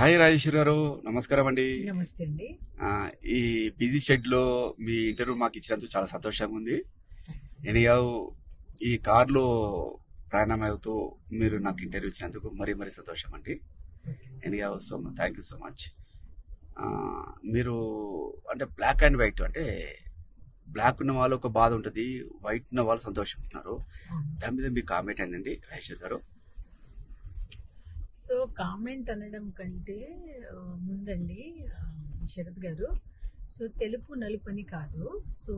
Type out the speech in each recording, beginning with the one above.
Hi Rajeshwar గారు, నమస్కారం అండి. నమస్తే అండి. ఈ బిజీ షెడ్ లో మీ ఇంటర్వ్యూ మాకు ఇచ్చినందుకు చాలా సంతోషంగా ఉంది. ఎనియావు ఈ కార్లో ప్రయాణం అవుతూ మీరు నాకు ఇంటర్వ్యూ ఇచ్చినందుకు మరీ మరీ సంతోషం అండి. ఎనియావు థ్యాంక్ యూ సో మచ్. మీరు అంటే బ్లాక్ అండ్ వైట్, అంటే బ్లాక్ ఉన్న వాళ్ళు ఒక బాధ ఉంటుంది, వైట్ ఉన్న వాళ్ళు సంతోషం ఉంటున్నారు. దాని మీద మీ కామెంట్ ఏంటండి రాజేశ్వర్ గారు? సో కామెంట్ అనడం కంటే ముందండి శరత్ గారు, సో తెలుపు నలుపని కాదు. సో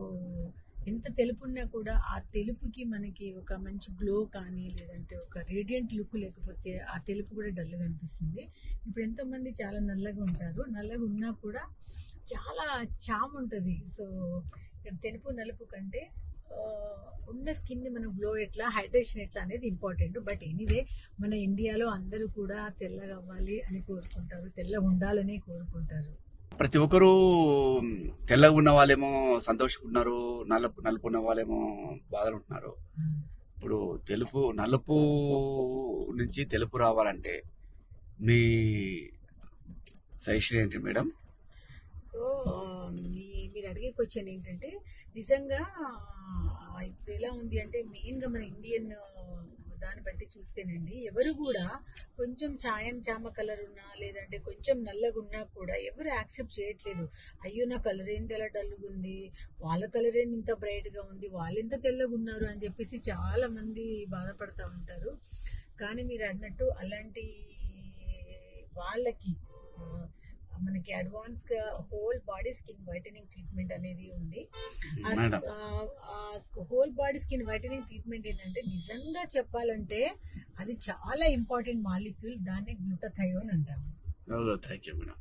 ఎంత తెలుపున్నా కూడా ఆ తెలుపుకి మనకి ఒక మంచి గ్లో కానీ లేదంటే ఒక రేడియంట్ లుక్ లేకపోతే ఆ తెలుపు కూడా డల్గా అనిపిస్తుంది. ఇప్పుడు ఎంతోమంది చాలా నల్లగా ఉంటారు, నల్లగా ఉన్నా కూడా చాలా చామ్ ఉంటుంది. సో తెలుపు నలుపు కంటే ఉన్న స్కిన్ ని మనం గ్లో ఎట్లా, హైడ్రేషన్ ఎట్లా అనేది ఇంపార్టెంట్. బట్ ఎనీవే మన ఇండియాలో అందరూ కూడా తెల్లగా అవ్వాలి అని కోరుకుంటారు, తెల్లగా ఉండాలని కోరుకుంటారు. ప్రతి ఒక్కరు తెల్లగా ఉన్న వాళ్ళేమో సంతోషంగా ఉన్నారు, నలుపు ఉన్న వాళ్ళేమో బాధలు ఉంటున్నారు. ఇప్పుడు నలుపు నుంచి తెలుపు రావాలంటే మీ సజెషన్ ఏంటి మేడం? సో మీరు అడిగే క్వశ్చన్ ఏంటంటే, నిజంగా ఇప్పుడు ఎలా ఉంది అంటే మెయిన్గా మన ఇండియన్ దాన్ని బట్టి చూస్తేనండి, ఎవరు కూడా కొంచెం చామ కలర్ ఉన్నా లేదంటే కొంచెం నల్లగా ఉన్నా కూడా ఎవరు యాక్సెప్ట్ చేయట్లేదు. అయ్యో నా కలర్ ఏంటి ఎలా డల్గా ఉంది, వాళ్ళ కలర్ ఏంటి ఇంత బ్రైట్గా ఉంది, వాళ్ళు ఎంత తెల్లగా ఉన్నారు అని చెప్పేసి చాలా మంది బాధపడతా ఉంటారు. కానీ మీరు అన్నట్టు అలాంటి వాళ్ళకి మనకి అడ్వాన్స్ గా whole body skin whitening treatment అనేది ఉంది. Whole body skin whitening treatment ఏంటంటే నిజంగా చెప్పాలంటే అది చాలా ఇంపార్టెంట్ మాలిక్యూల్, దాన్ని గ్లూటాథయోన్ అంటాము. Thank you madam.